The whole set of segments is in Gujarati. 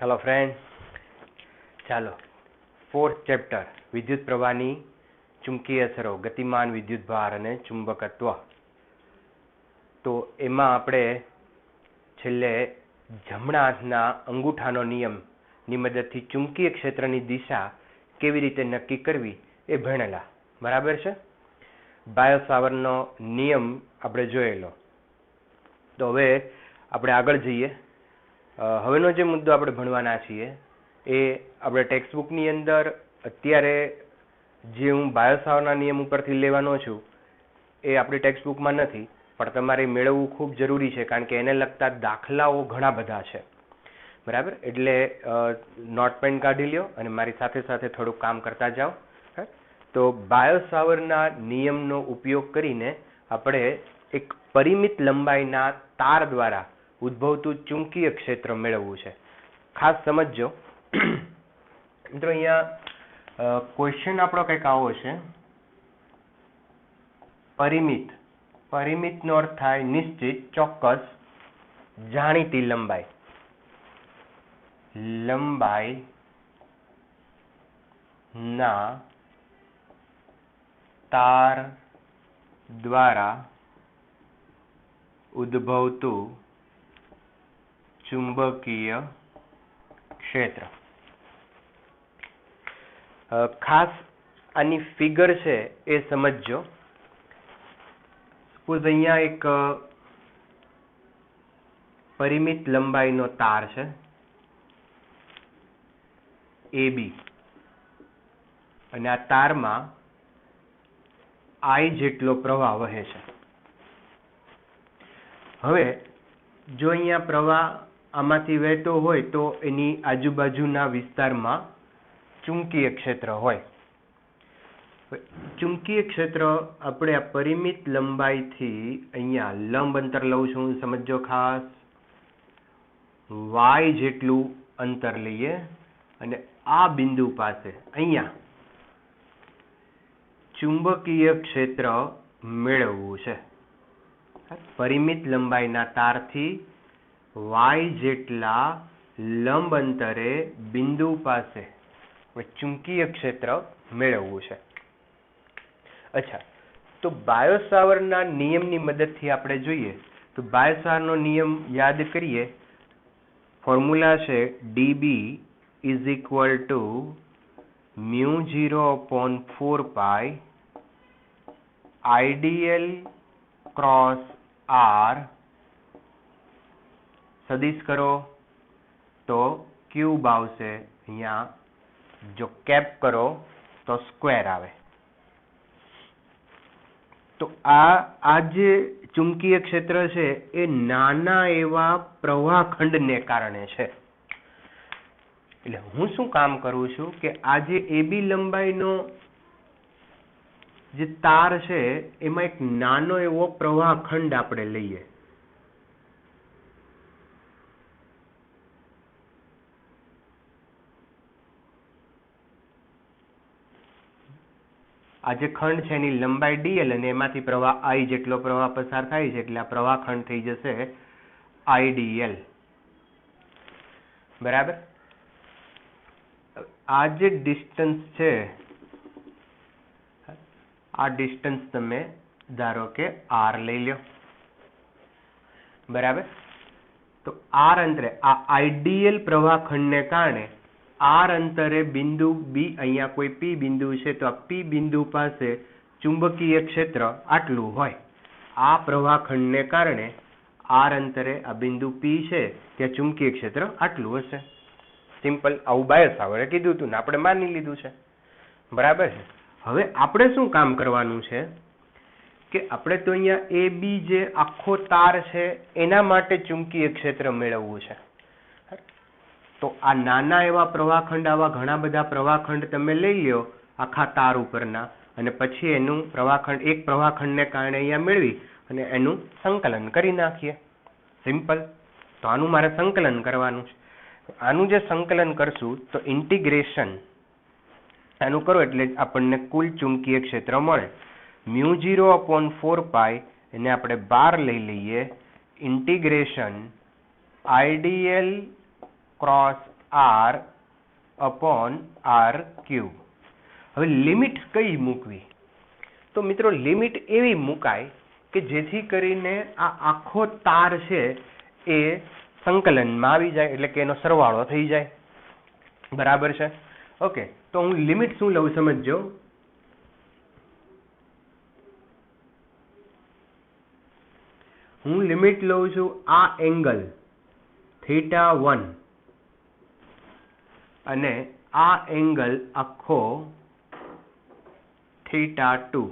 હેલો ફ્રેન્ડ, ચાલો ફોર્થ ચેપ્ટર વિદ્યુત પ્રવાહની ચુંબકીય અસરો, ગતિમાન વિદ્યુતભાર અને ચુંબકત્વ. તો એમાં આપણે છેલ્લે જમણા હાથના અંગૂઠાનો નિયમની મદદથી ચુંબકીય ક્ષેત્રની દિશા કેવી રીતે નક્કી કરવી એ ભણેલા, બરાબર છે. બાયો સાવર્ટનો નિયમ આપણે જોયેલો. તો હવે આપણે આગળ જઈએ. હવેનો જે મુદ્દો આપણે ભણવાના છીએ એ આપણે ટેક્સ્ટબુકની અંદર અત્યારે જે હું બાયો સાવર્ટના નિયમ ઉપરથી લેવાનો છું એ આપણી ટેક્સ્ટબુકમાં નથી, પણ તમારે મેળવવું ખૂબ જરૂરી છે, કારણ કે એને લગતા દાખલાઓ ઘણા બધા છે, બરાબર. એટલે નોટ પેન કાઢી લ્યો અને મારી સાથે સાથે થોડુંક કામ કરતા જાઓ. તો બાયો સાવર્ટના નિયમનો ઉપયોગ કરીને આપણે એક પરિમિત લંબાઈના તાર દ્વારા ઉદ્ભવતું ચુંબકીય ક્ષેત્ર મેળવવું છે. ખાસ સમજજો મિત્રો, અહીંયા ક્વેશ્ચન આપણો કંઈક આવો છે. પરિમિતનો અર્થ થાય નિશ્ચિત, ચોક્કસ, જાણીતી લંબાઈના તાર દ્વારા ઉદ્ભવતું ચુંબકીય ક્ષેત્ર. ખાસ આની ફિગર છે એ સમજજો. સપોઝ અહીંયા એક પરિમિત લંબાઈનો તાર છે AB, અને આ તારમાં I જેટલો પ્રવાહ વહે છે. હવે જો અહીંયા પ્રવાહ આમાંથી વહેતો હોય તો એની આજુબાજુના વિસ્તારમાં ચુંબકીય ક્ષેત્ર હોય. ચુંબકીય ક્ષેત્ર આપણે આ પરિમિત લંબાઈથી અહીંયા લંબ અંતર લઉં છું, સમજો ખાસ. Y જેટલું અંતર લઈએ અને આ બિંદુ પાસે અહીંયા ચુંબકીય ક્ષેત્ર મેળવવું છે. પરિમિત લંબાઈના તારથી Y જેટલા લંબ અંતરે બિંદુ પાસે ચુંબકીય ક્ષેત્ર મેળવવું છે. અચ્છા, તો બાયો સાવર્ટના નિયમની મદદથી આપણે જોઈએ તો બાયો સાવર્ટનો નિયમ યાદ કરીએ. ફોર્મ્યુલા છે dB is equal to μ0/4π IDL cross R. સદિશ કરો તો ક્યુબ આવશે, અહીંયા જો કેપ કરો તો સ્ક્વેર આવે. તો આ જે ચુંબકીય ક્ષેત્ર છે એ નાના એવા પ્રવાહખંડને કારણે છે. એટલે હું શું કામ કરું છું કે આ જે AB લંબાઈનો જે તાર છે એમાં એક નાનો એવો પ્રવાહખંડ આપણે લઈએ. આ જે ખંડ છે એની લંબાઈ dl અને એમાંથી પ્રવાહ I જેટલો પ્રવાહ પસાર થાય છે, એટલે આ પ્રવાહખંડ થઈ જશે IDL, બરાબર. આ જે ડિસ્ટન્સ છે, આ ડિસ્ટન્સ તમે ધારો કે R લઈ લો, બરાબર. તો R અંતરે આ આઈડીએલ પ્રવાહખંડને કારણે R અંતરે બિંદુ B, અહીંયા કોઈ P બિંદુ છે તો આ P બિંદુ પાસે ચુંબકીય ક્ષેત્ર આટલું હોય. આ પ્રવાહખંડને કારણે R અંતરે આ બિંદુ P છે ત્યાં ચુંબકીય ક્ષેત્ર આટલું હશે. સિમ્પલ, આવું બાયો સાવર્ટે કીધું હતું ને આપણે માની લીધું છે, બરાબર છે. હવે આપણે શું કામ કરવાનું છે કે આપણે તો અહીંયા AB જે આખો તાર છે એના માટે ચુંબકીય ક્ષેત્ર મેળવવું છે. તો આ નાના એવા પ્રવાહખંડ, આવા ઘણા બધા પ્રવાહખંડ તમે લઈ લ્યો આખા તાર ઉપરના, અને પછી એનું એક પ્રવાહખંડને કારણે અહીંયા મેળવી અને એનું સંકલન કરી નાખીએ. સિમ્પલ. તો આનું મારે સંકલન કરવાનું છે. આનું જે સંકલન કરશું તો ઇન્ટિગ્રેશન આનું કરો એટલે આપણને કુલ ચુંબકીય ક્ષેત્ર મળે. μ0/4π એને આપણે બાર લઈ લઈએ, ઇન્ટિગ્રેશન IDL ક્રોસ r/r³. હવે લિમિટ કઈ મૂકવી? તો મિત્રો લિમિટ એવી મુકાય કે જેથી કરીને આ આખો તાર છે એ સંકલનમાં આવી જાય, એટલે કે એનો સરવાળો થઈ જાય. બરાબર છે? ઓકે, તો હું લિમિટ શું લઉં સમજજો. હું લિમિટ લઉં છું આ એંગલ θ1 અને આ એંગલ આખો θ2.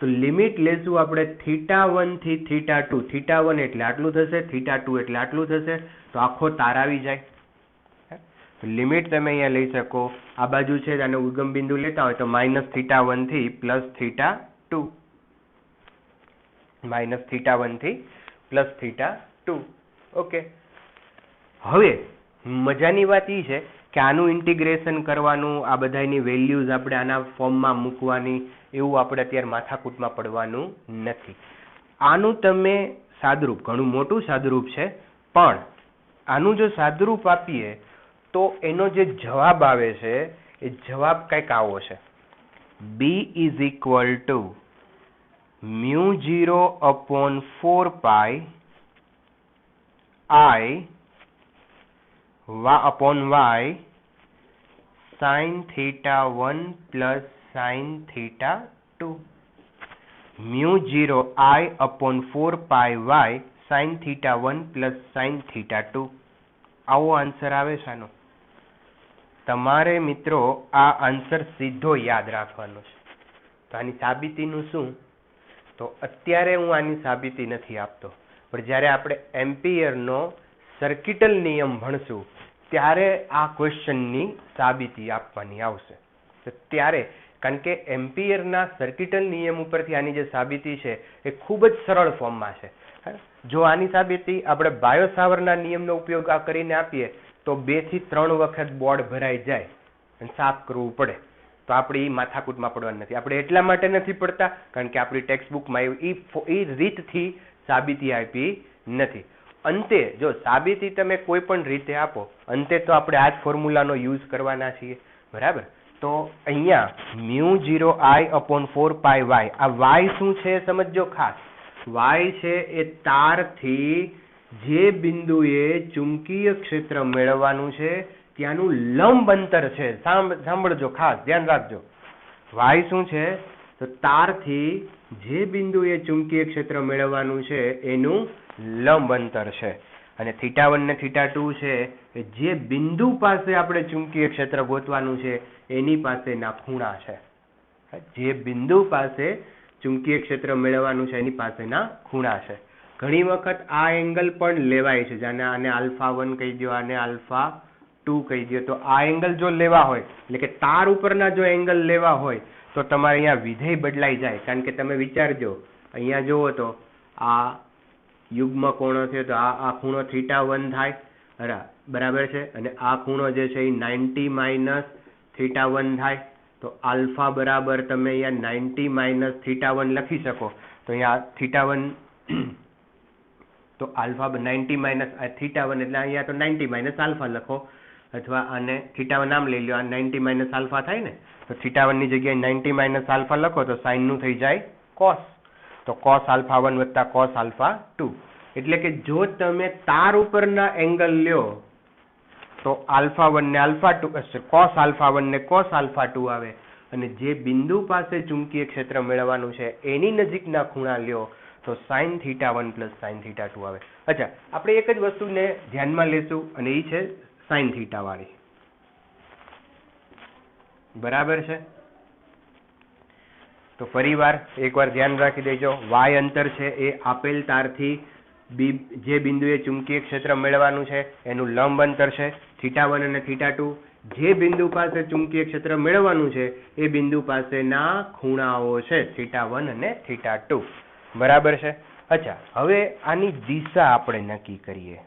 તો લિમિટ લેશું આપણે θ1 થી θ2. θ1 એટલે આટલું થશે, θ2 એટલે આટલું થશે, તો આખો તાર આવી જાય. લિમિટ તમે અહીંયા લઈ શકો. આ બાજુ છે આને ઉગમ બિંદુ લેતા હોય તો -θ1 થી +θ2, -θ1 થી +θ2. ઓકે, હવે મજાની વાત એ છે કે આનું ઇન્ટિગ્રેશન કરવાનું, આ બધાની વેલ્યુઝ આપણે આના ફોર્મમાં મૂકવાની, એવું આપણે અત્યારે માથાકૂટમાં પડવાનું નથી. આનું તમે સાદરૂપ, ઘણું મોટું સાદરૂપ છે, પણ આનું જો સાદરૂપ આપીએ તો એનો જે જવાબ આવે છે એ જવાબ કંઈક આવો છે. B = μ0/4π I/y sin θ1 + sin θ2. μ0I/4π y sin θ1 + sin θ2. આવો આન્સર આવે છે આનો. તમારે મિત્રો આ આન્સર સીધો યાદ રાખવાનો છે. તો આની સાબિતીનું શું? તો અત્યારે હું આની સાબિતી નથી આપતો, પણ જ્યારે આપણે એમ્પિયરનો સર્કિટલ નિયમ ભણશું ત્યારે આ ક્વેશ્ચનની સાબિતી આપવાની આવશે. તો ત્યારે, કારણ કે એમ્પિયરના સર્કિટલ નિયમ ઉપરથી આની જે સાબિતી છે એ ખૂબ જ સરળ ફોર્મમાં છે. જો આની સાબિતી આપણે બાયો સાવરના નિયમનો ઉપયોગ કરીને આપીએ તો 2 થી 3 વખત બોર્ડ ભરાઈ જાય અને સાફ કરવું પડે. તો આપણે એ માથાકૂટમાં પડવાનું નથી. આપણે એટલા માટે નથી પડતા કારણ કે આપણી ટેક્સ્ટ બુકમાં એ રીતથી સાબિતી આપી નથી. અંતે જો સાબિતી તમે કોઈ પણ રીતે આપો, અંતે તો આપણે આ જ ફોર્મ્યુલાનો યુઝ કરવાના છીએ. બરાબર? તો અહીંયા μ0I/4π y, આ y શું છે સમજજો ખાસ. y છે એ તારથી જે બિંદુએ ચુંબકીય ક્ષેત્ર મેળવવાનું છે ત્યાંનું લંબ અંતર છે. સાંભળજો, ખાસ ધ્યાન રાખજો. y શું છે? તો તારથી જે બિંદુએ ચુંબકીય ક્ષેત્ર મેળવવાનું છે એનું લંબ અંતર છે. અને θ1 ને θ2 છે એ જે બિંદુ પાસે આપણે ચુંબકીય ક્ષેત્ર ગોતવાનું છે એની પાસેના ખૂણા છે. જે બિંદુ પાસે ચુંબકીય ક્ષેત્ર મેળવવાનું છે એની પાસેના ખૂણા છે. ઘણી વખત આ એંગલ પણ લેવાય છે, જાણે આને α1 કહી દો, આને α2 કહી દો. તો આ એંગલ જો લેવા હોય, એટલે કે તાર ઉપરના જો એંગલ લેવા હોય તો તમારે અહીંયા વિધેય બદલાઈ જાય. કારણ કે તમે વિચારજો, અહીંયા જુઓ તો આ યુગ્મ કોણો છે તો આ ખૂણો θ1 થાય, બરાબર છે, અને આ ખૂણો જે છે એ 90 - θ1 થાય. તો આલ્ફા બરાબર તમે અહીંયા 90 - θ1 લખી શકો. તો અહીંયા θ1 તો આલ્ફા 90 - θ1 એટલે અહીંયા તો 90 - આલ્ફા લખો, અથવા આને θ1 નામ લઈ લો, આ 90 - આલ્ફા થાય ને, તો θ1 ની જગ્યાએ 90 - આલ્ફા લખો તો સાઇન નું થઈ જાય કોસ. તો cos α1 + cos α2. એટલે કે જો તમે તાર ઉપરના એંગલ લ્યો તો α1 ને α2, cos α1 ને cos α2 આવે, અને જે બિંદુ પાસે ચુંબકીય ક્ષેત્ર મેળવવાનું છે એની નજીકના ખૂણા લ્યો તો sin θ1 + sin θ2 આવે. અચ્છા, આપણે એક જ વસ્તુને ધ્યાનમાં લેશું અને એ છે sin θ વાળી. બરાબર છે? તો ફરીવાર એકવાર ધ્યાન રાખી દેજો. y અંતર છે એ આપેલ તારથી જે બિંદુએ ચુંબકીય ક્ષેત્ર મેળવવાનું છે એનું લંબ અંતર છે. θ1 અને θ2 જે બિંદુ પાસે ચુંબકીય ક્ષેત્ર મેળવવાનું છે એ બિંદુ પાસેના ખૂણાઓ છે θ1 અને θ2. બરાબર છે? અચ્છા, હવે આની દિશા આપણે નક્કી કરીએ.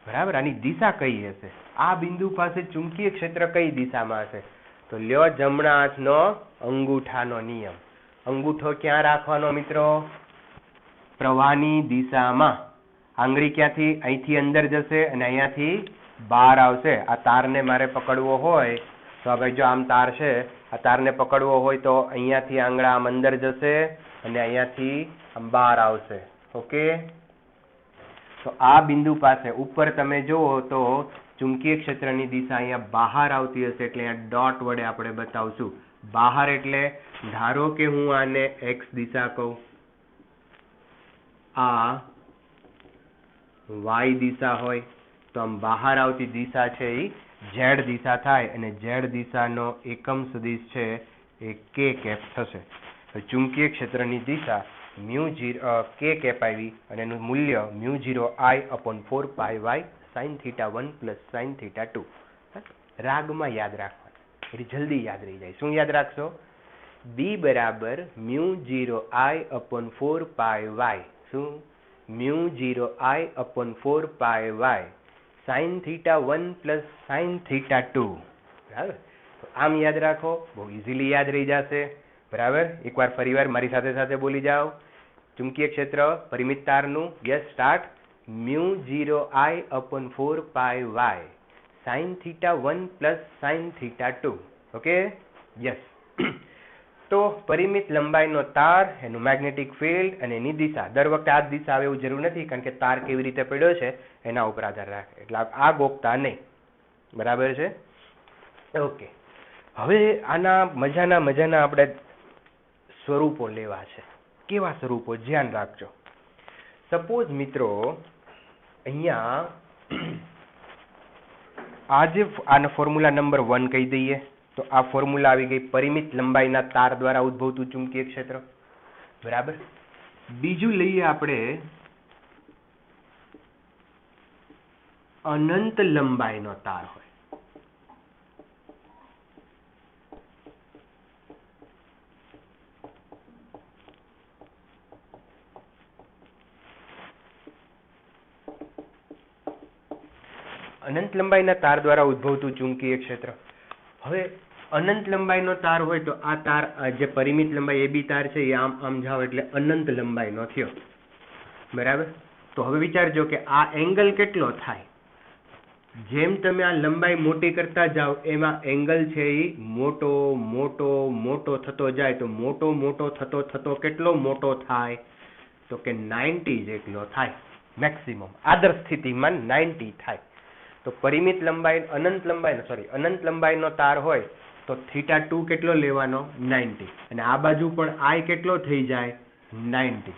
બરાબર, આની દિશા કઈ હશે? આ બિંદુ પાસે ચુંબકીય ક્ષેત્ર કઈ દિશામાં હશે? તો લ્યો જમણા હાથનો અંગૂઠાનો નિયમ. અંગૂઠો ક્યાં રાખવાનો મિત્રો? પ્રવાહની દિશામાં. આંગળી ક્યાંથી? અહીંથી અંદર જશે અને અહીંયાથી બહાર આવશે. આ તારને મારે પકડવો હોય તો હવે જો આમ તાર છે, આ તારને પકડવો હોય તો અહીંયાથી આંગળા આમ અંદર જશે અને અહીંયાથી આમ બહાર આવશે. ઓકે, તો આ બિંદુ પાસે ઉપર તમે જુઓ તો ચુંબકીય ક્ષેત્રની દિશા અહીંયા બહાર આવતી હશે, એટલે અહીંયા ડોટ વડે આપણે બતાવશું. બહાર એટલે ધારો કે હું આને એક્સ દિશા કહું, આ વાય દિશા હોય, તો આમ બહાર આવતી દિશા છે એ ઝેડ દિશા થાય, અને ઝેડ દિશાનો એકમ સદિશ છે એ કે કેપ થશે. તો ચુંબકીય ક્ષેત્રની દિશા કે કેપ આવી અને એનું મૂલ્ય μ0I/4πy sin⁻1 + sin⁻2. રાગમાં યાદ રાખવાનું, એટલે જલ્દી યાદ રહી જાય. શું યાદ રાખશો? B બરાબર μ0I/4πy. શું? μ0I/4πy sin⁻1 + sin⁻2. બરાબર, તો આમ યાદ રાખો, બહુ ઇઝીલી યાદ રહી જશે. બરાબર, એકવાર ફરીવાર મારી સાથે સાથે બોલી જાઓ. ચુંબકીય ક્ષેત્ર પરિમિત તારનું. Yes, start. μ0I/4πy sin⁻1 + sin⁻2. Okay, yes. તો પરિમિત લંબાઈનો તાર, એનું મેગ્નેટિક ફિલ્ડ અને એની દિશા, દર વખતે આ જ દિશા આવે એવું જરૂર નથી, કારણ કે તાર કેવી રીતે પડ્યો છે એના ઉપર આધાર રાખે, એટલે આ ગોખતા નહીં. બરાબર છે? ઓકે, હવે આના મજાના આપણે સ્વરૂપો લેવા છે. કેવા સ્વરૂપો? ધ્યાન રાખજો. સપોઝ મિત્રો અહીંયા આજે આનો ફોર્મ્યુલા નંબર 1 કહી દઈએ, તો આ ફોર્મ્યુલા આવી ગઈ પરિમિત લંબાઈના તાર દ્વારા ઉદ્ભવતું ચુંબકીય ક્ષેત્ર. બરાબર, બીજું લઈએ આપણે અનંત લંબાઈનો તાર હોય. અનંત લંબાઈના તાર દ્વારા ઉદ્ભવતું ચુંબકીય ક્ષેત્ર. હવે અનંત લંબાઈનો તાર હોય તો આ તાર જે પરિમિત લંબાઈ AB તાર છે એ આમ જાવ એટલે અનંત લંબાઈનો થયો. બરાબર, તો હવે વિચારજો કે આ એંગલ કેટલો થાય. જેમ તમે આ લંબાઈ મોટી કરતા જાઓ એમાં એંગલ છે એ મોટો મોટો મોટો થતો જાય. તો મોટો થતો કેટલો મોટો થાય? તો કે 90 જેટલો થાય મેક્સિમમ. આદર્શ સ્થિતિમાં 90 થાય. તો પરિમિત લંબાઈ અનંત લંબાઈનો તાર હોય તો θ2 કેટલો લેવાનો? 90. અને આ બાજુ પણ I કેટલો થઈ જાય? 90.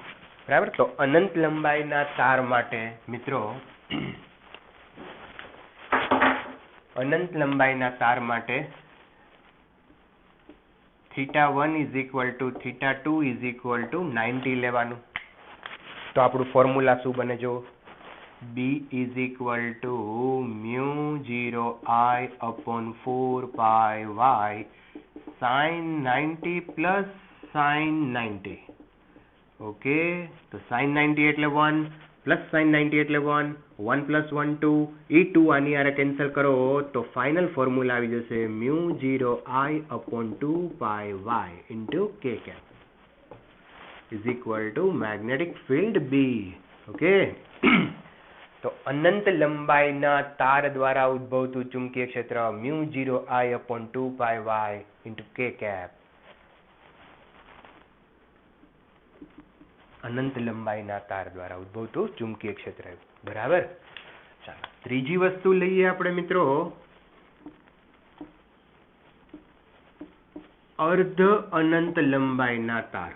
બરાબર, તો અનંત લંબાઈના તાર માટે મિત્રો, અનંત લંબાઈના તાર માટે θ1 = θ2 = 90 લેવાનું. તો આપણું ફોર્મ્યુલા શું બને? જો B = μ0I/4πy sin⁻90 + sin⁻90. Okay, તો sin⁻90 એટલે 1 + sin⁻90 એટલે 1, 1 + 1 2, એ 2 આની આરે કેન્સલ કરો તો ફાઇનલ ફોર્મ્યુલા આવી જશે μ0I/2πy × k cap = magnetic field B. Okay, તો અનંત લંબાઈના તાર દ્વારા ઉદ્ભવતું ચુંબકીય ક્ષેત્ર μ0I/2πy × k cap. અનંત લંબાઈના તાર દ્વારા ઉદ્ભવતું ચુંબકીય ક્ષેત્ર. બરાબર, ચાલો ત્રીજી વસ્તુ લઈએ આપણે મિત્રો, અર્ધ અનંત લંબાઈના તાર.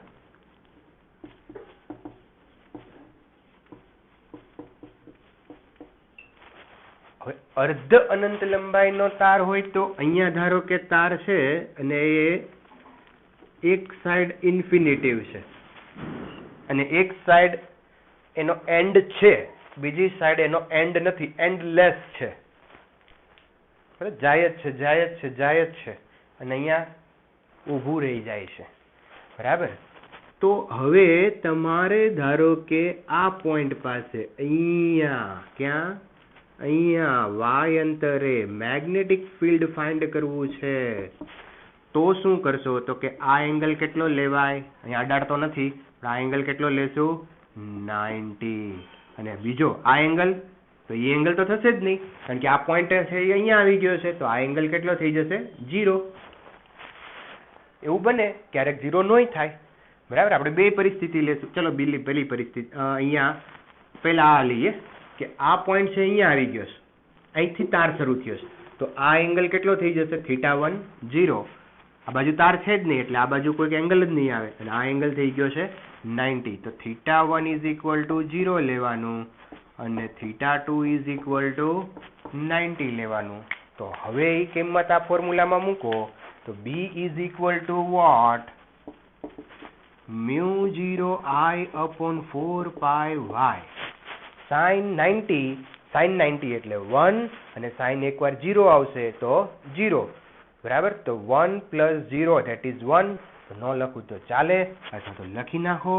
હવે અર્ધ અનંત લંબાઈનો તાર હોય તો અહીંયા ધારો કે તાર છે અને એ એક સાઈડ ઇન્ફિનિટિવ છે અને એક સાઈડ એનો એન્ડ છે, બીજી સાઈડ એનો એન્ડ નથી, એન્ડલેસ છે. જાય જ છે અને અહીંયા ઊભું રહી જાય છે. બરાબર, તો હવે તમારે ધારો કે આ પોઈન્ટ પાસે અહીંયા વાય અંતરે મેગ્નેટિક ફિલ્ડ ફાઇન્ડ કરવું છે. તો શું કરશો? તો કે આ એંગલ કેટલો લેવાય? અહીંયા અડાડતો નથી, પણ આ એંગલ કેટલો લેશું? 90. અને બીજો આ એંગલ તો એ એંગલ તો થશે જ નહીં, કારણ કે આ પોઈન્ટ છે એ અહીંયા આવી ગયો છે, તો આ એંગલ કેટલો થઈ જશે? 0. એવું બને ક્યારેક 0 નોય થાય, બરાબર. આપણે બે પરિસ્થિતિ લેશું. ચલો પહેલી પરિસ્થિતિ અહીંયા પહેલા આ લઈએ કે આ પોઈન્ટ છે અહીંયા આવી ગયો છે, અહીંથી તાર શરૂ થયો છે, તો આ એંગલ કેટલો થઈ જશે? θ1 0. આ બાજુ તાર છે જ નહીં એટલે આ બાજુ કોઈ એંગલ જ નહીં આવે, અને આ એંગલ થઈ ગયો છે 90. તો θ1 = 0 લેવાનું અને θ2 = 90 લેવાનું. તો હવે એ કિંમત આ ફોર્મ્યુલામાં મૂકો તો B = what? μ0I/4πy. sin 90 એટલે 1 અને sin એકવાર 0 આવશે તો 0, બરાબર. તો 1 + 0 that is 1. તો ન લખું તો ચાલે, અથવા તો લખી નાખો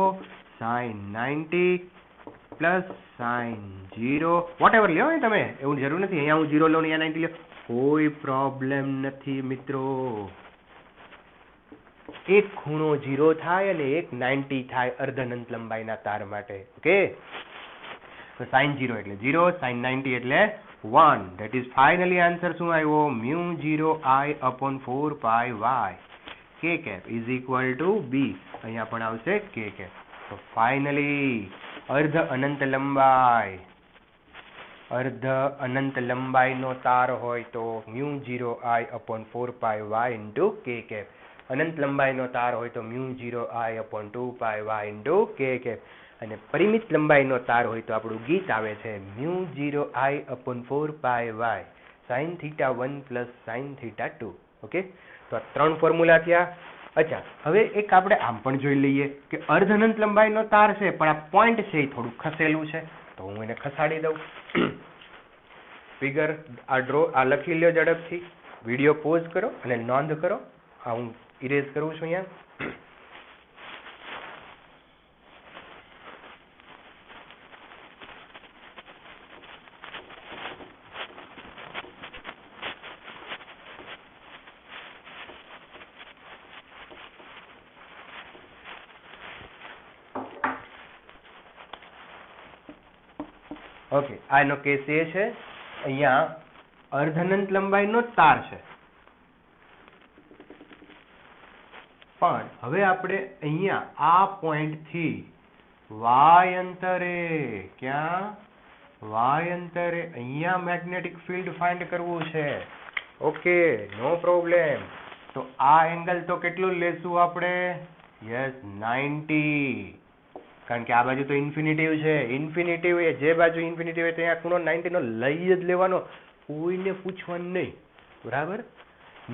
sin 90 + sin 0 વોટેવર લ્યો તમે, એવું જરૂર નથી અહીંયા હું 0 લઉં અહીંયા 90 લ્યો, કોઈ પ્રોબ્લેમ નથી મિત્રો. એક ખૂણો 0 થાય અને એક 90 થાય અર્ધ અનંત લંબાઈના તાર માટે. ઓકે, તો sin 0 એટલે 0, sin 90 એટલે 1. ધેટ ઇઝ ફાઇનલી આન્સર શું આવ્યો? μ0I/4πy. k cap is equal to B. અહીંયા પણ આવશે k cap. તો ફાઇનલી અર્ધ અનંત લંબાઈનો તાર હોય તો μ0I/4πy into k cap. અનંત લંબાઈનો તાર હોય તો μ0I/2πy into k cap. અને પરિમિત લંબાઈનો તાર હોય તો આપણું ગીત આવે છે μ0I/4πy sin θ1 + sin θ2. ઓકે, તો આ 3 ફોર્મ્યુલા થયા. અચ્છા, હવે એક આપણે આમ પણ જોઈ લઈએ કે અર્ધ અનંત લંબાઈનો તાર છે પણ આ પોઈન્ટ છે એ થોડું ખસેલું છે, તો હું એને ખસાડી દઉં. ફિગર આ લખી લ્યો ઝડપથી, વિડીયો પોઝ કરો અને નોંધ કરો. આ હું ઇરેઝ કરું છું અહીંયા. ઓકે, આ એનો કેસ એ છે, અહીંયા અર્ધ અનંત લંબાઈનો તાર છે, પણ હવે આપણે અહીંયા આ પોઈન્ટથી y અંતરે, ક્યાં? y અંતરે અહીંયા મેગ્નેટિક ફિલ્ડ ફાઇન્ડ કરવું છે. ઓકે, નો પ્રોબ્લેમ. તો આ એંગલ તો કેટલું લેશું આપણે? યસ, 90. કારણ કે આ બાજુ તો ઇન્ફિનિટિવ છે. ઇન્ફિનિટિવ એ જે બાજુ ઇન્ફિનિટિવ હોય ત્યાં ખૂણો 90 નો લઈ જ લેવાનો, કોઈને પૂછવાનું નહીં, બરાબર.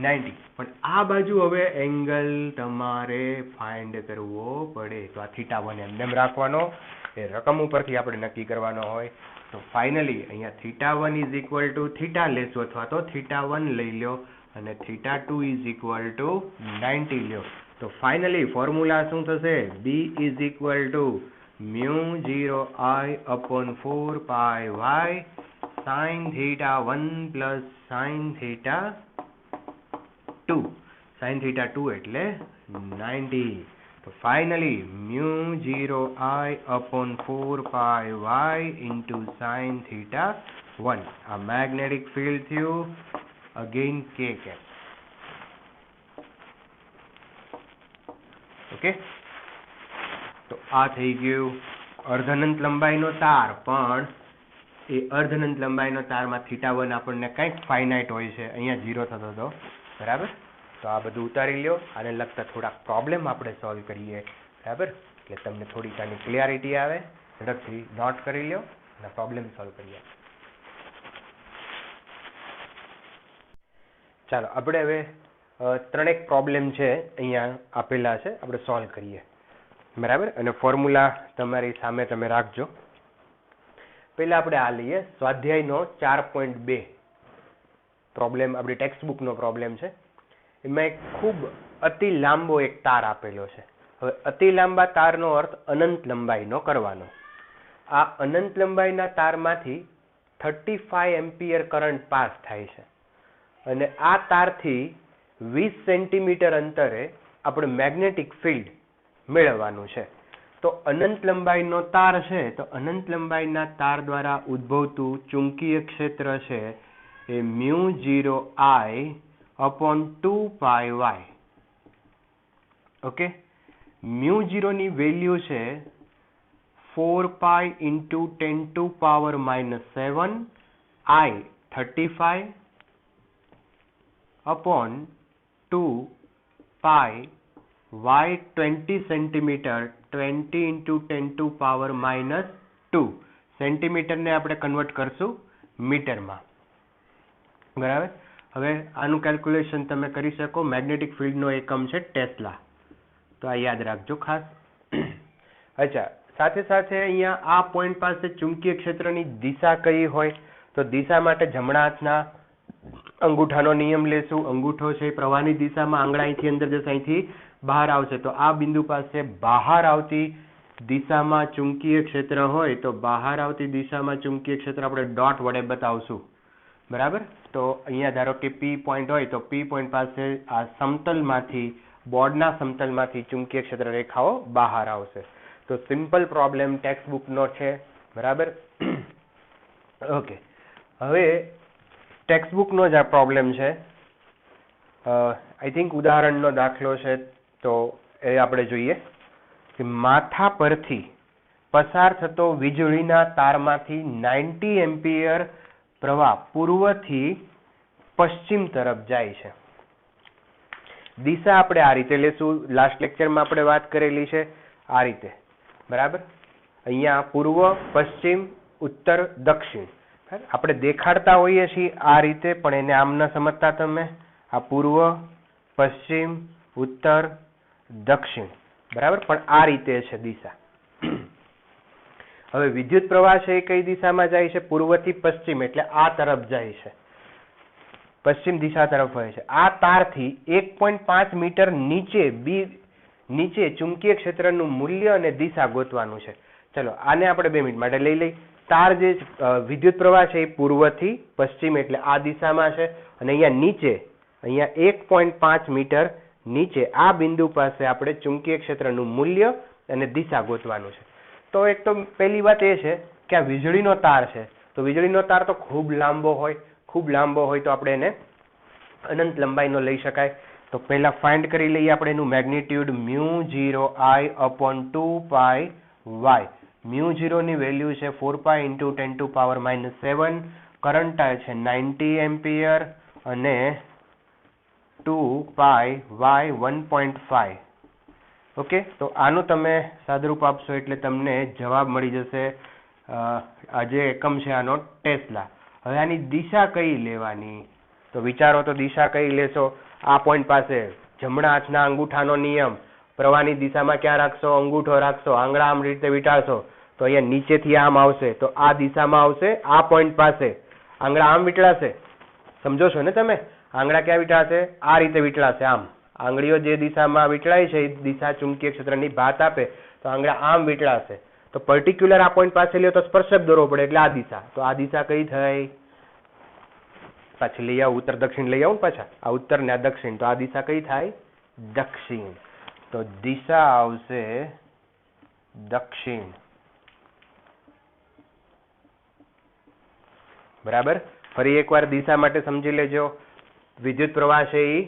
90. પણ આ બાજુ હવે એંગલ તમારે ફાઇન્ડ કરવો પડે, તો આ θ1 એમ રાખવાનો, એ રકમ ઉપરથી આપણે નક્કી કરવાનો હોય. તો ફાઇનલી અહીંયા θ1 = θ લેશો અથવા તો θ1 લઈ લો અને θ2 = 90 લ્યો. તો ફાઇનલી ફોર્મ્યુલા શું થશે? B = μ0I/4πy sin θ1 + sin θ2. sin θ2 એટલે 90. તો ફાઇનલી μ0I/4πy into sin θ1. આ મેગ્નેટિક ફિલ્ડ થયું, અગેન k cap. ઓકે, તો આ થઈ ગયું અર્ધ અનંત લંબાઈનો તાર, પણ એ અર્ધ અનંત લંબાઈનો તારમાં θ1 આપણને કંઈક ફાઇનાઇટ હોય છે, અહીંયા 0 થતો હતો, બરાબર. તો આ બધું ઉતારી લ્યો, આને લગતા થોડાક પ્રોબ્લેમ આપણે સોલ્વ કરીએ, બરાબર. એટલે તમને થોડીક આની ક્લિયરિટી આવે. ઝડપથી નોટ કરી લ્યો અને પ્રોબ્લેમ સોલ્વ કરીએ. ચાલો આપણે હવે ત્રણેક પ્રોબ્લેમ છે અહીંયા આપેલા છે, આપણે સોલ્વ કરીએ, બરાબર. અને ફોર્મ્યુલા તમારી સામે તમે રાખજો. પહેલા આપણે આ લઈએ સ્વાધ્યાયનો 4.2 પ્રોબ્લેમ, આપણી ટેક્સ્ટ બુકનો પ્રોબ્લેમ છે. એમાં એક ખૂબ અતિ લાંબો એક તાર આપેલો છે. હવે અતિ લાંબા તારનો અર્થ અનંત લંબાઈનો કરવાનો. આ અનંત લંબાઈના તારમાંથી 35 એમ્પિયર કરંટ પાસ થાય છે અને આ તારથી 20 સેન્ટીમીટર અંતરે આપણે મેગ્નેટિક ફિલ્ડ મેળવવાનું છે. તો અનંત લંબાઈનો તાર છે, તો અનંત લંબાઈના તાર દ્વારા ઉદ્ભવતું ચુંબકીય ક્ષેત્ર છે એ μ0I/2πy. ઓકે, μ0 ની વેલ્યુ છે 4π × 10⁻⁷ I 35/2π y 20 સેન્ટીમીટર 20 × 10⁻². સેન્ટીમીટરને આપણે કન્વર્ટ કરશું મીટરમાં. બરાબર. હવે આનું કેલ્ક્યુલેશન તમે કરી શકો. મેગ્નેટિક ફિલ્ડનો એકમ છે ટેસ્લા, તો આ યાદ રાખજો ખાસ. અચ્છા, સાથે સાથે અહીંયા આ પોઈન્ટ પાસે ચુંબકીય ક્ષેત્રની દિશા કઈ હોય, તો દિશા માટે જમણા હાથના અંગૂઠાનો નિયમ લેશું. અંગૂઠો છે પ્રવાહની દિશામાં, આંગળા અહીંથી અંદર જશે, અહીંથી બહાર આવશે. તો આ બિંદુ પાસે બહાર આવતી દિશામાં ચુંબકીય ક્ષેત્ર હોય, તો બહાર આવતી દિશામાં ચુંબકીય ક્ષેત્ર આપણે ડોટ વડે બતાવશું. બરાબર. તો અહીંયા ધારો કે પી પોઈન્ટ હોય, તો પી પોઈન્ટ પાસે આ સમતલમાંથી, બોર્ડના સમતલમાંથી ચુંબકીય ક્ષેત્ર રેખાઓ બહાર આવશે. તો સિમ્પલ પ્રોબ્લેમ ટેક્સ્ટ બુકનો છે. બરાબર. ઓકે, હવે ટેક્સ્ટ બુકનો જ આ પ્રોબ્લેમ છે. આઈ થિંક ઉદાહરણનો દાખલો છે, તો એ આપણે જોઈએ કે માથા પરથી પસાર થતો વીજળીના તારમાંથી 90 એમ્પિયર પ્રવાહ પૂર્વથી પશ્ચિમ તરફ જાય છે. દિશા આપણે આ રીતે લેશું. લાસ્ટ લેક્ચરમાં આપણે વાત કરેલી છે આ રીતે. બરાબર. અહીંયા પૂર્વ, પશ્ચિમ, ઉત્તર, દક્ષિણ આપણે દેખાડતા હોઈએ છીએ આ રીતે, પણ એને આમ ન સમજતા તમે. આ પૂર્વ, પશ્ચિમ, ઉત્તર, દક્ષિણ. બરાબર. પણ આ રીતે છે દિશા. હવે વિદ્યુત પ્રવાહ છે એ કઈ દિશામાં જાય છે? પૂર્વથી પશ્ચિમ, એટલે આ તરફ જાય છે, પશ્ચિમ દિશા તરફ હોય છે. આ તારથી 1.5 મીટર નીચે ચુંબકીય ક્ષેત્રનું મૂલ્ય અને દિશા ગોતવાનું છે. ચલો આને આપણે 2 મિનિટ માટે લઈ લઈ. તાર જે વિદ્યુત પ્રવાહ છે એ પૂર્વથી પશ્ચિમ, એટલે આ દિશામાં છે, અને અહીંયા નીચે, અહીંયા 1.5 મીટર નીચે આ બિંદુ પાસે આપણે ચુંબકીય ક્ષેત્રનું મૂલ્ય અને દિશા ગોતવાનું છે. તો એક તો પહેલી વાત એ છે કે આ વીજળીનો તાર છે, તો વીજળીનો તાર તો ખૂબ લાંબો હોય તો આપણે એને અનંત લંબાઈનો લઈ શકાય. તો પહેલા ફાઇન્ડ કરી લઈએ આપણે એનું મેગ્નિટ્યુડ μ0I/2πy. μ0 ની વેલ્યુ છે 4π × 10⁻⁷. કરંટ છે 90 એમ્પિયર અને 2π y 1.5. ઓકે, તો આનું તમે સાદુરૂપ આપશો એટલે તમને જવાબ મળી જશે. આ જે એકમ છે આનો ટેસ્લા. હવે આની દિશા કઈ લેવાની, તો વિચારો તો દિશા કઈ લેશો? આ પોઈન્ટ પાસે જમણા હાથના અંગૂઠાનો નિયમ, પ્રવાહની દિશામાં ક્યાં રાખશો? અંગૂઠો રાખશો, આંગળા આમ રીતે વીંટાળશો, તો અહીંયા નીચેથી આમ આવશે, તો આ દિશામાં આવશે. આ પોઈન્ટ પાસે આંગળા આમ વીંટળાશે, સમજો છો ને તમે? આંગળા ક્યાં વીંટળાશે? આ રીતે વીંટળાશે, આમ. આંગળીઓ જે દિશામાં વીંટળાય છે એ દિશા ચુંબકીય ક્ષેત્રની ભાત આપે, તો આંગળા આમ વીંટળાશે. તો પર્ટિક્યુલર આ પોઈન્ટ પાસે લ્યો તો સ્પર્શક દોરવો પડે, એટલે આ દિશા. તો આ દિશા કઈ થઈ? પાછી લઈ આવું, ઉત્તર દક્ષિણ લઈ આવું પાછા. આ ઉત્તર ને આ દક્ષિણ, તો આ દિશા કઈ થાય? દક્ષિણ. તો દિશા આવશે દક્ષિણ. બરાબર. ફરી એકવાર દિશા માટે સમજી લેજો. વિદ્યુત પ્રવાહ છે એ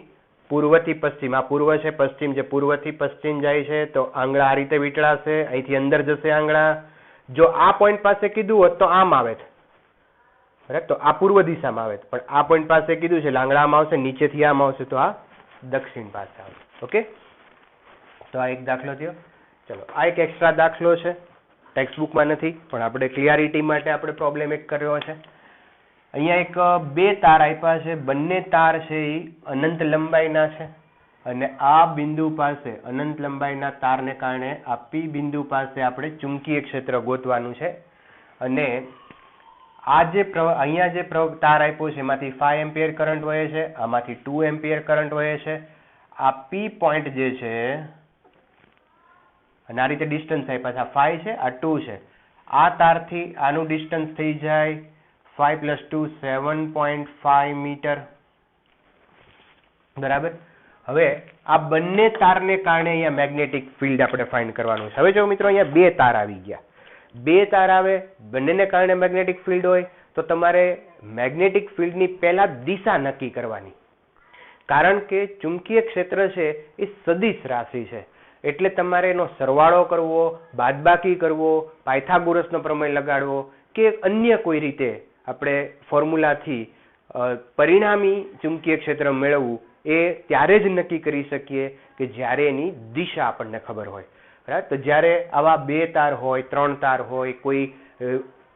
પૂર્વથી પશ્ચિમ, આ પૂર્વ છે, પશ્ચિમ જે પૂર્વથી પશ્ચિમ જાય છે, તો આંગળા આ રીતે વીંટળાશે, અહીંથી અંદર જશે આંગળા. જો આ પોઈન્ટ પાસે કીધું હોત તો આમ આવે, બરાબર, તો આ પૂર્વ દિશામાં આવે, પણ આ પોઈન્ટ પાસે કીધું છે એટલે આંગળા આમ આવશે, નીચેથી આમ આવશે, તો આ દક્ષિણ પાસે આવશે. ઓકે, તો આ એક દાખલો થયો. ચલો આ એક એક્સ્ટ્રા દાખલો છે, ટેક્સ્ટ બુકમાં નથી, પણ આપણે ક્લિયરિટી માટે આપણે પ્રોબ્લેમ એક કર્યો છે. અહીંયા એક 2 તાર આપ્યા છે. બંને તાર છે એ અનંત લંબાઈના છે, અને આ બિંદુ પાસે અનંત લંબાઈના તારને કારણે આ પી બિંદુ પાસે આપણે ચુંબકીય ક્ષેત્ર ગોતવાનું છે. અને આ જે અહીંયા જે તાર આપ્યો છે એમાંથી 5 એમ્પિયર કરંટ વહે છે, આમાંથી 2 એમ્પિયર કરંટ વહે છે. આ પી પોઈન્ટ જે છે, અને આ રીતે ડિસ્ટન્સ આપ્યા છે, આ 5 છે, આ 2 છે. આ તારથી આનું ડિસ્ટન્સ થઈ જાય 5 + 2 7.5 મીટર. બરાબર. હવે આ બંને તારને કારણે અહીંયા મેગ્નેટિક ફિલ્ડ આપણે ફાઇન્ડ કરવાનું છે. હવે જો મિત્રો અહીંયા બે તાર આવી ગયા, બે તાર આવે, બંનેને કારણે મેગ્નેટિક ફિલ્ડ હોય તો તમારે મેગ્નેટિક ફિલ્ડની પહેલા દિશા નક્કી કરવાની. કારણ કે ચુંબકીય ક્ષેત્ર છે એ સદિશ રાશિ છે, એટલે તમારે એનો સરવાળો કરવો, બાદબાકી કરવો, પાયથાગોરસનો પ્રમેય લગાડવો કે અન્ય કોઈ રીતે આપણે ફોર્મ્યુલાથી પરિણામી ચુંબકીય ક્ષેત્ર મેળવવું એ ત્યારે જ નક્કી કરી શકીએ કે જ્યારે એની દિશા આપણને ખબર હોય. બરાબર. તો જ્યારે આવા બે તાર હોય, ત્રણ તાર હોય, કોઈ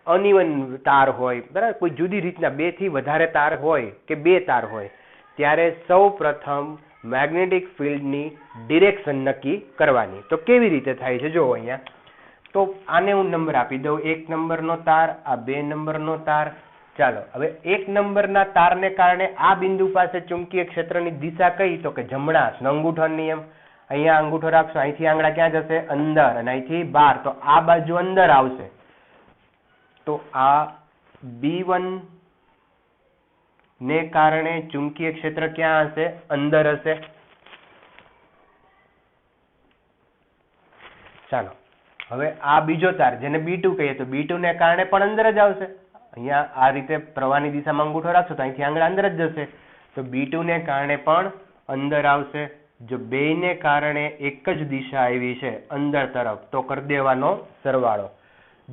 અનઇવન તાર હોય, બરાબર, કોઈ જુદી રીતના બે થી વધારે તાર હોય કે બે તાર હોય, ત્યારે સૌ પ્રથમ મેગ્નેટિક ફિલ્ડની ડિરેક્શન નક્કી કરવાની. તો કેવી રીતે થાય છે જો અહીંયા. તો આને હું નંબર આપી દઉં, 1 નંબરનો તાર, આ 2 નંબરનો તાર. ચાલો હવે 1 નંબરના તારને કારણે આ બિંદુ પાસે ચુંબકીય ક્ષેત્રની દિશા કઈ, તો કે જમણા અંગૂઠો નિયમ. અહીંયા અંગૂઠો રાખશો, અહીંથી આંગળા ક્યાં જશે, અંદર, અને અહીંથી બહાર, તો આ બાજુ અંદર આવશે. તો આ B1 ને કારણે ચુંબકીય ક્ષેત્ર ક્યાં હશે, અંદર હશે. ચાલો હવે આ બીજો તાર જેને B2 કહીએ, તો B2 ને કારણે પણ અંદર જ આવશે. અહીંયા આ રીતે પ્રવાહની દિશામાં અંગૂઠો રાખશો તો અહીંથી આંગળા અંદર જ જશે, તો B2 ને કારણે પણ અંદર આવશે. જો બેયને કારણે એક જ દિશા આવી છે અંદર તરફ, તો કરી દેવાનો સરવાળો.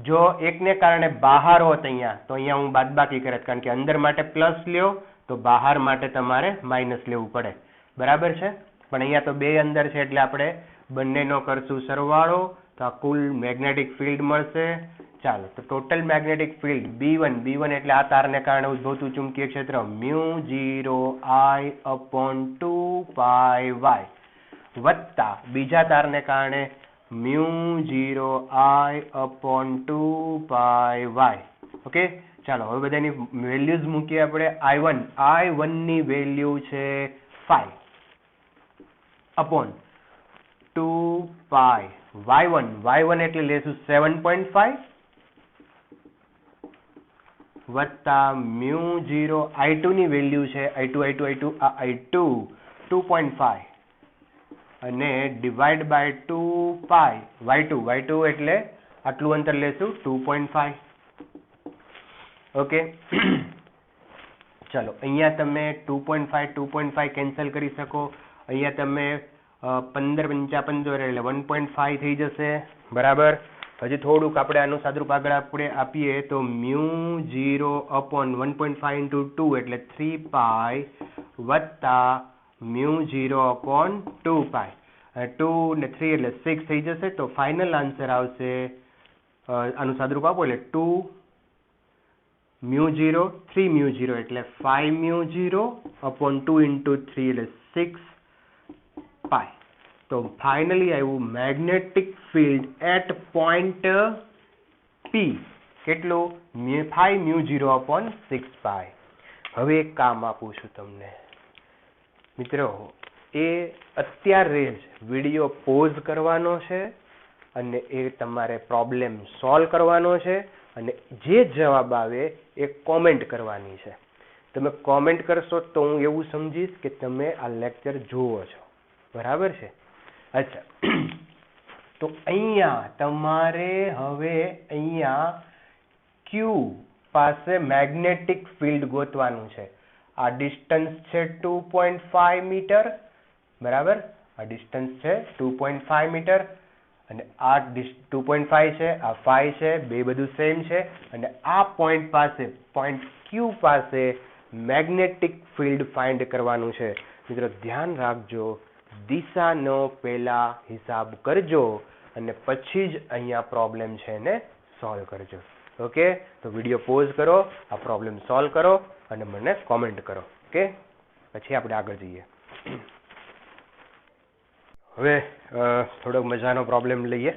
જો એકને કારણે બહાર હોત અહીંયા, તો અહીંયા હું બાદબાકી કરત, કારણ કે અંદર માટે પ્લસ લ્યો તો બહાર માટે તમારે માઇનસ લેવું પડે. બરાબર છે. પણ અહીંયા તો બે અંદર છે એટલે આપણે બંનેનો કરશું સરવાળો, તો આ કુલ મેગ્નેટિક ફિલ્ડ મળશે. ચાલો તો ટોટલ મેગ્નેટિક ફિલ્ડ B1 એટલે આ તારને કારણે ઉદ્ભવતું ચુંબકીય ક્ષેત્ર μ0I/2πy વત્તા બીજા તારને કારણે μ0I/2πy. ઓકે. ચાલો હવે બધાની વેલ્યુઝ મૂકીએ આપણે. I1 ની વેલ્યુ છે 5/2π. y1 એટલે લેશું 7.5 વત્તા μ0 I2 ની વેલ્યુ છે I2 2.5 અને ડિવાઈડ બાય 2π y2 એટલે આટલું અંતર લેશું 2.5. ઓકે. ચાલો અહીંયા તમે 2.5 કેન્સલ કરી શકો. અહીંયા તમે 15 એટલે 1.5 થઈ જશે. બરાબર. હજી થોડુંક આપણે આનું સાદુરૂપ આગળ આપણે આપીએ તો μ0/1.5 × 2 એટલે 3π વત્તા μ0/2π. 2 ને 3 એટલે 6 થઈ જશે. તો ફાઇનલ આન્સર આવશે, આનું સાદુરૂપ આપો એટલે 2 μ0 3 μ0 એટલે 5 μ0/2 × 3 એટલે 6π. તો ફાઇનલી આવ્યું magnetic field eight point P કેટલું 5 μ0/6π. હવે એક કામ આપું છું તમને મિત્રો, એ અત્યારે જ વિડીયો પોઝ કરવાનો છે અને એ તમારે પ્રોબ્લેમ સોલ્વ કરવાનો છે અને જે જવાબ આવે એ કોમેન્ટ કરવાની છે. તમે કોમેન્ટ કરશો તો હું એવું સમજીશ કે તમે આ લેક્ચર જુઓ છો. બરાબર છે. અચ્છા, તો અહીંયા તમારે હવે અહીંયા Q પાસે મેગ્નેટિક ફિલ્ડ ગોતવાનું છે. આ ડિસ્ટન્સ છે 2.5 મીટર. બરાબર. આ ડિસ્ટન્સ છે 2.5 મીટર અને આ 2.5 છે, આ 5 છે, બે બધું સેમ છે. અને આ પોઈન્ટ પાસે, પોઈન્ટ Q પાસે મેગ્નેટિક ફિલ્ડ ફાઇન્ડ કરવાનું છે. મિત્રો ધ્યાન રાખજો, દિશાનો પહેલા હિસાબ કરજો અને પછી જ અહીંયા પ્રોબ્લેમ છે એને સોલ્વ કરજો. ઓકે. તો વિડીયો પોઝ કરો, આ પ્રોબ્લેમ સોલ્વ કરો અને મને કોમેન્ટ કરો. ઓકે. પછી આપણે આગળ જઈએ. હવે થોડોક મજાનો પ્રોબ્લેમ લઈએ.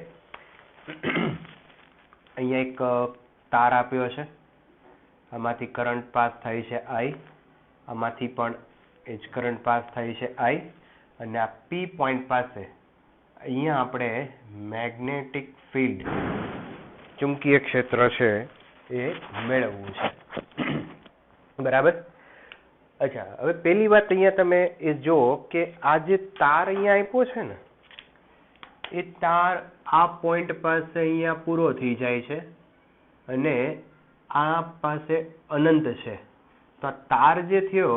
અહીંયા એક તાર આપ્યો છે, આમાંથી કરંટ પાસ થાય છે I, આમાંથી પણ એ જ કરંટ પાસ થાય છે I, અને આ P પોઈન્ટ પાસે અહીંયા આપણે મેગ્નેટિક ફિલ્ડ ચુંબકીય ક્ષેત્ર છે એ મેળવવું છે. બરાબર. અચ્છા, હવે પહેલી વાત અહીંયા તમે એ જો કે આ જે તાર અહીંયા આપ્યો છે ને, એ તાર આ પોઈન્ટ પાસે અહીંયા પૂરો થઈ જાય છે અને આ પાસે અનંત છે. તો આ તાર જે થયો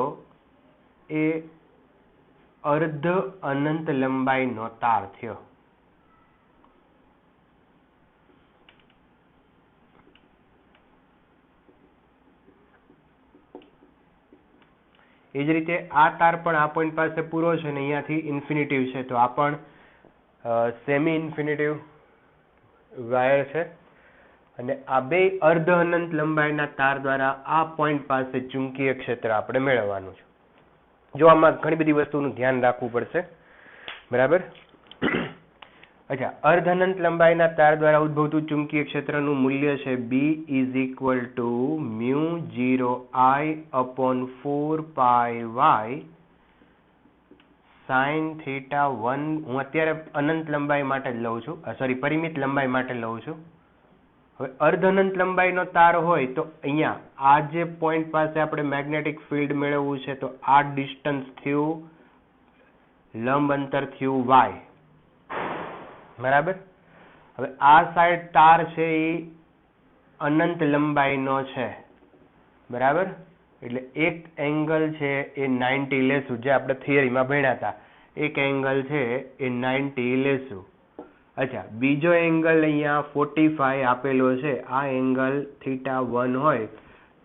એ અર્ધ અનંત લંબાઈનો તાર થયો. એ જ રીતે આ તાર પણ આ પોઈન્ટ પાસે પૂરો છે ને અહીંયાથી ઇન્ફિનિટિવ છે, તો આ પણ સેમી ઇન્ફિનિટિવ વાયર છે અને આ બે અર્ધ અનંત લંબાઈના તાર દ્વારા આ પોઈન્ટ પાસે ચુંબકીય ક્ષેત્ર આપણે મેળવવાનું છે. જો આમાં ઘણી બધી વસ્તુનું ધ્યાન રાખવું પડશે, બરાબર. અચ્છા, અર્ધ અનંત લંબાઈના તાર દ્વારા ઉદ્ભવતું ચુંબકીય ક્ષેત્રનું મૂલ્ય છે B = μ0I/4πy sin θ1. હું અત્યારે અનંત લંબાઈ માટે જ લઉં છું, પરિમિત લંબાઈ માટે લઉં છું. હવે અર્ધ અનંત લંબાઈનો તાર હોય તો અહીંયા આ જે પોઈન્ટ પાસે આપણે મેગ્નેટિક ફિલ્ડ મેળવવું છે, તો આ ડિસ્ટન્સ થયું, લંબ અંતર થયું y, બરાબર. હવે આ સાઈડ તાર છે એ અનંત લંબાઈનો છે, બરાબર. એટલે એક એંગલ છે એ 90 લેશું, જે આપણે થિયરીમાં ભણ્યા હતા. એક એંગલ છે એ 90 લેશું. અચ્છા, બીજો એંગલ અહીંયા 45 આપેલો છે. આ એંગલ θ1 હોય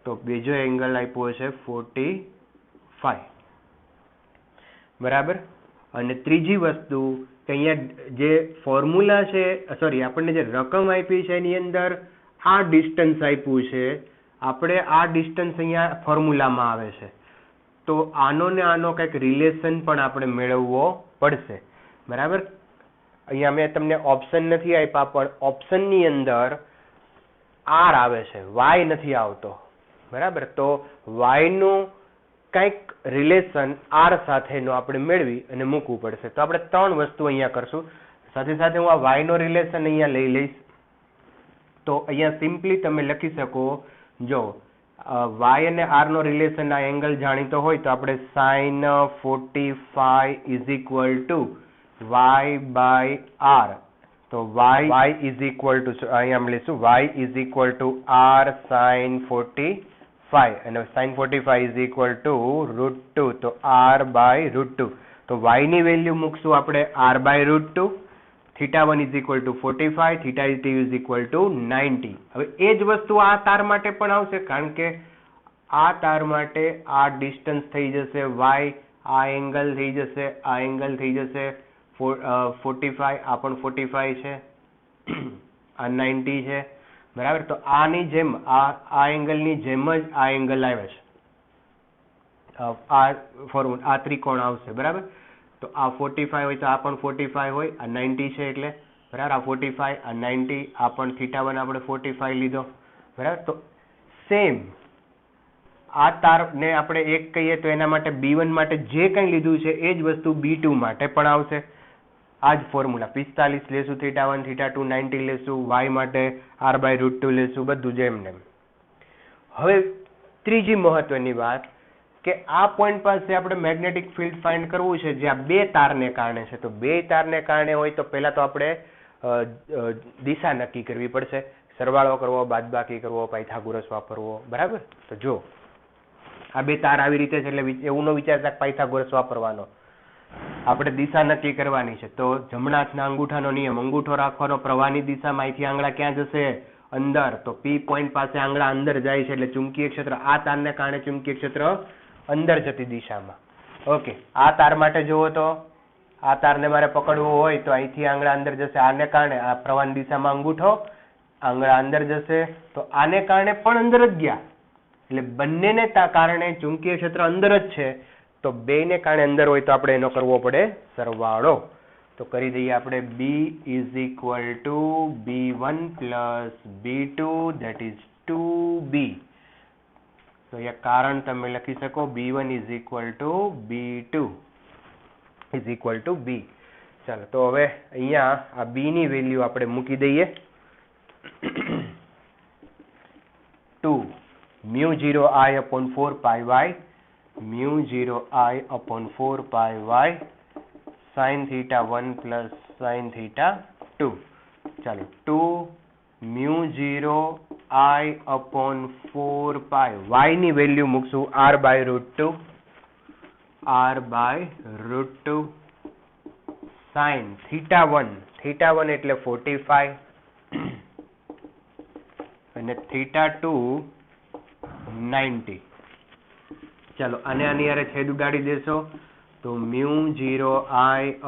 તો બીજો એંગલ આપ્યો છે 45, બરાબર. અને ત્રીજી વસ્તુ કે અહીંયા જે ફોર્મ્યુલા છે, આપણને જે રકમ આપી છે એની અંદર આ ડિસ્ટન્સ આપ્યું છે. આપણે આ ડિસ્ટન્સ અહીંયા ફોર્મ્યુલામાં આવે છે, તો આનો ને આનો કંઈક રિલેશન પણ આપણે મેળવવો પડશે, બરાબર. અહીંયા મેં તમને ઓપ્શન નથી આપ્યા, પણ ઓપ્શનની અંદર આર આવે છે, વાય નથી આવતો, બરાબર. તો વાયનું કંઈક રિલેશન આર સાથેનો આપણે મેળવી અને મૂકવું પડશે. તો આપણે ત્રણ વસ્તુ અહીંયા કરશું. સાથે સાથે હું આ વાયનો રિલેશન અહીંયા લઈ લઈશ. તો અહીંયા સિમ્પલી તમે લખી શકો, જો વાય અને આર નો રિલેશન, આ એંગલ જાણીતો હોય તો આપણે sin 45 = y/r. તો y અહીંયા લઈશું y = r sin 45 અને sin 45 √2, તો r/√2. તો y ની વેલ્યુ મૂકશું આપણે r/√2. θ1 = 45, θ2 = 90. હવે એ જ વસ્તુ આ તાર માટે પણ આવશે, કારણ કે આ તાર માટે આ ડિસ્ટન્સ થઈ જશે y, આ એંગલ થઈ જશે, આ એંગલ થઈ જશે 45, આ પણ 45 છે, આ 90 છે, બરાબર. તો આની જેમ આ એંગલની જેમ જ આ એંગલ આવે છે, આ ત્રિકોણ આવશે, બરાબર. તો આ 45 હોય તો આ પણ 45 હોય, આ 90 છે એટલે, બરાબર. આ 45, આ 90, આ પણ θ1 આપણે 45 લીધો, બરાબર. તો સેમ આ તારને આપણે એક કહીએ તો એના માટે B1 માટે જે કંઈ લીધું છે એ જ વસ્તુ B2 માટે પણ આવશે. આ જ ફોર્મ્યુલા 45 લેશું θ1, θ2 90 લેશું, y માટે r/√2 લેશું, બધું જેમ ને. હવે ત્રીજી મહત્વની વાત કે આ પોઈન્ટ પાસે આપણે મેગ્નેટિક ફિલ્ડ ફાઇન્ડ કરવું છે, જે આ બે તારને કારણે છે. તો બે તારને કારણે હોય તો પહેલા તો આપણે દિશા નક્કી કરવી પડશે, સરવાળો કરવો, બાદબાકી કરવો, પાયથાગોરસ વાપરવો, બરાબર. તો જો આ બે તાર આવી રીતે છે, એટલે એવું ન વિચારતા પાયથાગોરસ વાપરવાનો, આપણે દિશા નક્કી કરવાની છે. તો જમણા હાથના અંગૂઠાનો નિયમ, અંગૂઠો રાખવાનો, પ્રવાહની દિશામાં અહીંથી આંગળા ક્યાં જશે? અંદર. તો P પોઈન્ટ પાસે આંગળા અંદર જાય છે, એટલે ચુંબકીય ક્ષેત્ર આ તારને કારણે ચુંબકીય ક્ષેત્ર અંદર જતી દિશામાં. ઓકે, આ તાર માટે જુઓ તો આ તારને મારે પકડવું હોય તો અહીંથી આંગળા અંદર જશે, આને કારણે આ પ્રવાહની દિશામાં અંગૂઠો, આંગળા અંદર જશે, તો આને કારણે પણ અંદર જ ગયા, એટલે બંનેને કારણે ચુંબકીય ક્ષેત્ર અંદર જ છે. તો બેને કારણે અંદર હોય તો આપણે એનો કરવો પડે સરવાળો. તો કરી દઈએ આપણે B = B1 + B2, that is 2B. તો અહીંયા કારણ તમે લખી શકો B1 = B2 = B. ચાલો, તો હવે અહીંયા આ B ની વેલ્યુ આપણે મૂકી દઈએ. 2 μ0I/4πy mu 0 I upon 4 pi y sin theta 1 plus sin theta 2. ચાલો 2 mu 0 I upon 4 pi y ની વેલ્યુ મૂકશું r by root 2 sin theta 1 એટલે 45 અને थीटा 2 90. ચાલો આને આની હારે છેદ ઉડાડી દેશો તો mu 0 I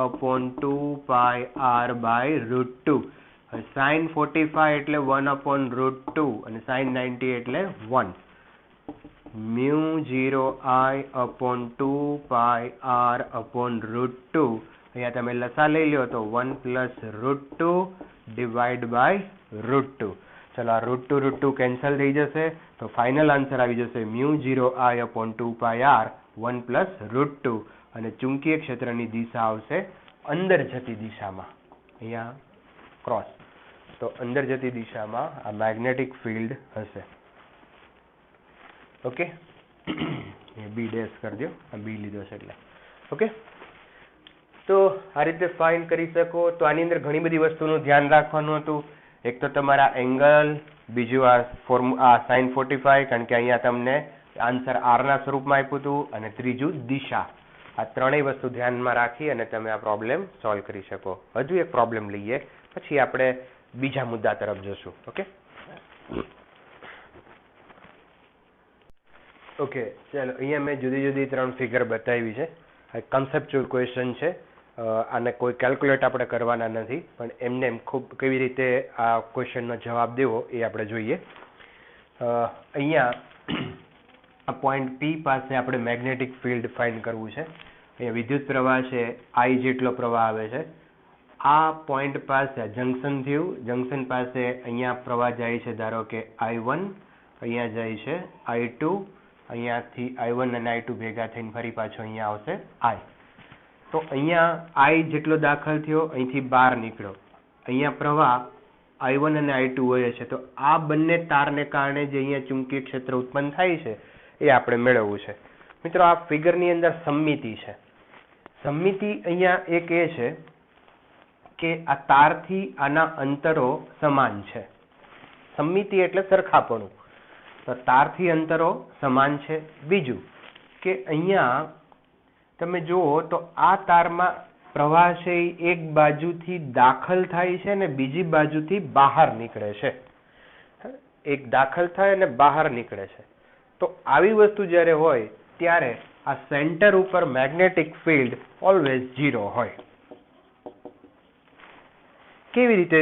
upon 2 pi r by root 2. sin 45 એટલે 1 upon root 2 અને sin 90 એટલે 1. Mu 0 I upon 2 pi r upon root 2. અહીંયા તમે લસા લઈ લો તો 1 plus root 2 divide by root 2. चलो आ रूट टू कैंसल थी जैसे तो फाइनल आंसर आ जैसे mu 0 I upon 2 pi r 1 plus root 2 અને ચુંબકીય ક્ષેત્રની દિશા આવશે અંદર જતી દિશામાં. અહીંયા ક્રોસ તો અંદર જતી દિશામાં આ મેગ્નેટિક ફિલ્ડ હશે. ઓકે બી ડેશ કરી દો, આ બી લીધો છે એટલે. ઓકે તો આ રીતે ફાઇન કરી શકો. તો આની અંદર ઘણી બધી વસ્તુનું ધ્યાન રાખવાનું હતું. એક તો તમારા એંગલ, બીજું આ sin 45 કારણ કે અહીંયા તમને આન્સર આરના સ્વરૂપમાં આપ્યું હતું, અને ત્રીજું દિશા. આ ત્રણેય વસ્તુ ધ્યાનમાં રાખી અને તમે આ પ્રોબ્લેમ સોલ્વ કરી શકો. હજુ એક પ્રોબ્લેમ લઈએ પછી આપણે બીજા મુદ્દા તરફ જશું. ઓકે ઓકે ચાલો અહીંયા મેં જુદી જુદી 3 ફિગર બતાવી છે. કન્સેપ્ચ્યુઅલ ક્વેશ્ચન છે. આને કોઈ કેલ્ક્યુલેટ આપણે કરવાના નથી, પણ એમને એમ ખૂબ કેવી રીતે આ ક્વેશ્ચનનો જવાબ દેવો એ આપણે જોઈએ. અહીંયા આ પોઈન્ટ P પાસે આપણે મેગ્નેટિક ફિલ્ડ ફાઇન્ડ કરવું છે. અહીંયા વિદ્યુત પ્રવાહ છે I જેટલો પ્રવાહ આવે છે. આ પોઈન્ટ પાસે જંકશન થયું, જંકશન પાસે અહીંયા પ્રવાહ જાય છે ધારો કે I1, અહીંયા જાય છે I2, અહીંયાથી I1 અને I2 ભેગા થઈને ફરી પાછો અહીંયા આવશે I. તો અહીંયા I જેટલો દાખલ થયો, અહીંથી બહાર નીકળ્યો, અહીંયા પ્રવાહ I1 અને I2 હોય છે. તો આ બંને તારને કારણે જે અહીંયા ચુંબકીય ક્ષેત્ર ઉત્પન્ન થાય છે એ આપણે મેળવવું છે. મિત્રો આ ફિગરની અંદર સમમિતિ છે. સમમિતિ અહીંયા એક એ છે કે આ તારથી આના અંતરો સમાન છે. સમમિતિ એટલે સરખાપણું. તો તારથી અંતરો સમાન છે. બીજું કે અહીંયા તમે જુઓ તો આ તારમાં પ્રવાહ છે એ એક બાજુથી દાખલ થાય છે અને બીજી બાજુથી બહાર નીકળે છે. એક દાખલ થાય અને બહાર નીકળે છે. તો આવી વસ્તુ જ્યારે હોય ત્યારે આ સેન્ટર ઉપર મેગ્નેટિક ફિલ્ડ ઓલવેઝ 0 હોય. કેવી રીતે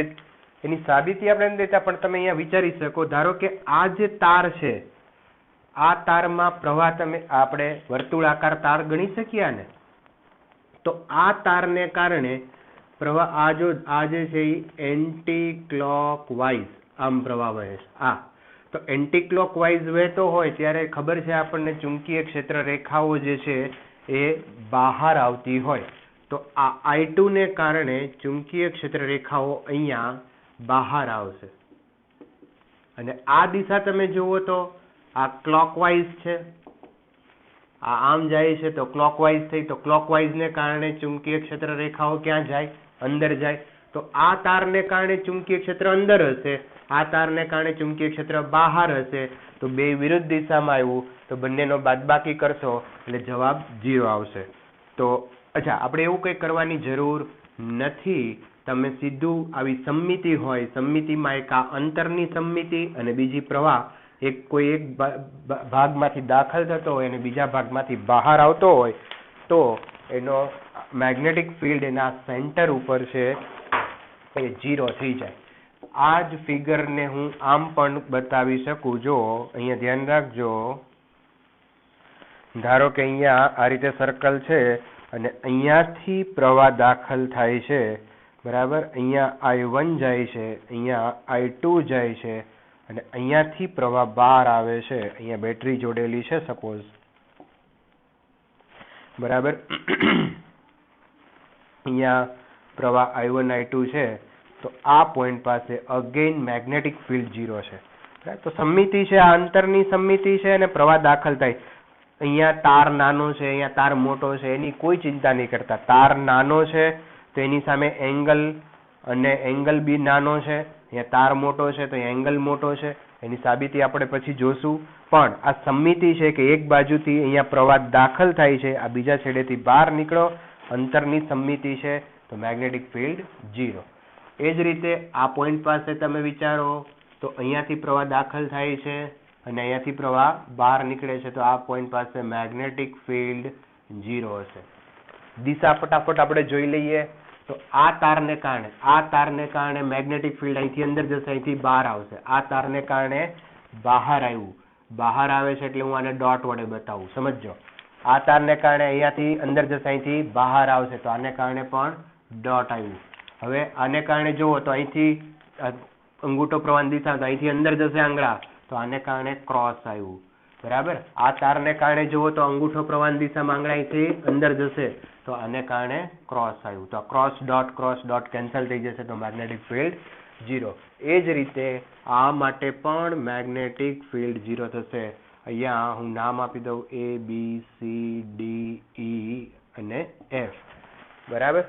એની સાબિતી આપણે નથી દેતા, પણ તમે અહીંયા વિચારી શકો. ધારો કે આ જે તાર છે, આ તારમાં પ્રવાહ તમે આપણે વર્તુળાકાર તાર ગણી શકીએ ને, તો આ તારને કારણે પ્રવાહ આ જે છે એ એન્ટી ક્લોકવાઇઝ આમ પ્રવાહ વહે છે. તો એન્ટી ક્લોકવાઇઝ વહેતો હોય ત્યારે ખબર છે આપણને ચુંબકીય ક્ષેત્ર રેખાઓ જે છે એ બહાર આવતી હોય. તો આ I2 ને કારણે ચુંબકીય ક્ષેત્ર રેખાઓ અહીંયા બહાર આવશે. અને આ દિશા તમે જુઓ તો આ ક્લોકવાઇઝ છે, આ આમ જાય છે તો ક્લોકવાઇઝ થઈ. તો ક્લોકવાઇઝને કારણે ચુંબકીય ક્ષેત્ર રેખાઓ ક્યાં જાય? અંદર જાય. તો આ તારને કારણે ચુંબકીય ક્ષેત્ર અંદર હશે, આ તારને કારણે ચુંબકીય ક્ષેત્ર બહાર હશે. તો બે વિરુદ્ધ દિશામાં આવ્યું તો બંનેનો બાદબાકી કરશો એટલે જવાબ 0 આવશે. તો અચ્છા, આપણે એવું કંઈ કરવાની જરૂર નથી. તમે સીધું આવી સમમિતિ હોય, સમમિતિમાં એક આ અંતરની સમમિતિ અને બીજી પ્રવાહ કોઈ એક ભાગમાંથી દાખલ થતો હોય અને બીજા ભાગમાંથી બહાર આવતો હોય તો એનો મેગ્નેટિક ફિલ્ડ એના સેન્ટર ઉપર છે એ 0 થઈ જાય. આ જ ફિગરને હું આમ પણ બતાવી શકું. જો અહીંયા ધ્યાન રાખજો, ધારો કે અહીંયા આ રીતે સર્કલ છે અને અહીંયાથી પ્રવાહ દાખલ થાય છે, બરાબર. અહીંયા I1 જાય છે, અહીંયા I2 જાય છે અને અહીંયાથી પ્રવાહ બહાર આવે છે. અહીંયા બેટરી જોડેલી છે સપોઝ, બરાબર. અહીંયા પ્રવાહ I1 I2 છે. તો આ પોઈન્ટ પાસે અગેન મેગ્નેટિક ફિલ્ડ 0 છે. તો સમમિતિ છે, આ અંતરની સમમિતિ છે અને પ્રવાહ દાખલ થાય. અહીંયા તાર નાનો છે, અહીંયા તાર મોટો છે, એની કોઈ ચિંતા નહીં કરતા. તાર નાનો છે તો એની સામે એંગલ અને એંગલ બી નાનો છે. અહીંયા તાર મોટો છે તો એંગલ મોટો છે. એની સાબિતી આપણે પછી જોશું. પણ આ સમમિતિ છે કે એક બાજુથી અહીંયા પ્રવાહ દાખલ થાય છે, આ બીજા છેડેથી બહાર નીકળો, અંતરની સમમિતિ છે, તો મેગ્નેટિક ફિલ્ડ 0. એ જ રીતે આ પોઈન્ટ પાસે તમે વિચારો તો અહીંયાથી પ્રવાહ દાખલ થાય છે અને અહીંયાથી પ્રવાહ બહાર નીકળે છે, તો આ પોઈન્ટ પાસે મેગ્નેટિક ફિલ્ડ 0 હશે. દિશા ફટાફટ આપણે જોઈ લઈએ. તો આ તારને કારણે મેગ્નેટિક ફિલ્ડ અહીંથી અંદર જશે, અહીંથી બહાર આવશે. આ તારને કારણે બહાર આવ્યું, બહાર આવે છે એટલે હું આને ડોટ વડે બતાવું, સમજો. આ તારને કારણે અહીંયાથી અંદર જશે, અહીંથી બહાર આવશે, તો આને કારણે પણ ડોટ આવ્યું. હવે આને કારણે જુઓ તો અહીંથી અંગૂઠો પ્રવાહની દિશા, તો અહીંથી અંદર જશે આંગળા, તો આને કારણે ક્રોસ આવ્યું, બરાબર. આ તારને કારણે જુઓ તો અંગૂઠો પ્રવાહની દિશામાં આંગળા અહીંથી અંદર જશે, તો આને કારણે ક્રોસ આવ્યું. તો ક્રોસ ડોટ કેન્સલ થઈ જશે, તો મેગ્નેટિક ફિલ્ડ 0. એ જ રીતે આ માટે પણ મેગ્નેટિક ફિલ્ડ 0 થશે. અહીંયા હું નામ આપી દઉં ABCDE અને F, બરાબર.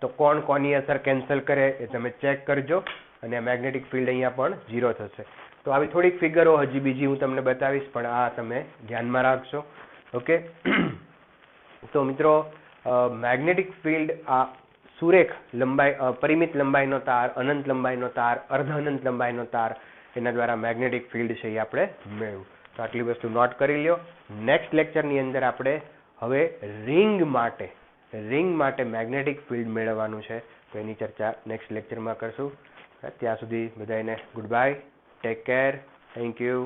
તો કોણ કોની અસર કેન્સલ કરે એ તમે ચેક કરજો. અને મેગ્નેટિક ફિલ્ડ અહીંયા પણ 0 થશે. તો આવી થોડીક ફિગરો હજી બીજી હું તમને બતાવીશ, પણ આ તમે ધ્યાનમાં રાખશો. ઓકે. તો મિત્રો, મેગ્નેટિક ફિલ્ડ આ સુરેખ લંબાઈ, પરિમિત લંબાઈનો તાર, અનંત લંબાઈનો તાર, અર્ધ અનંત લંબાઈનો તાર, એના દ્વારા મેગ્નેટિક ફિલ્ડ છે એ આપણે મેળવ્યું. તો આટલી વસ્તુ નોટ કરી લ્યો. નેક્સ્ટ લેક્ચરની અંદર આપણે હવે રિંગ માટે મેગ્નેટિક ફિલ્ડ મેળવવાનું છે, તો એની ચર્ચા નેક્સ્ટ લેક્ચરમાં કરશું. ત્યાં સુધી બધાને good bye, take care, thank you.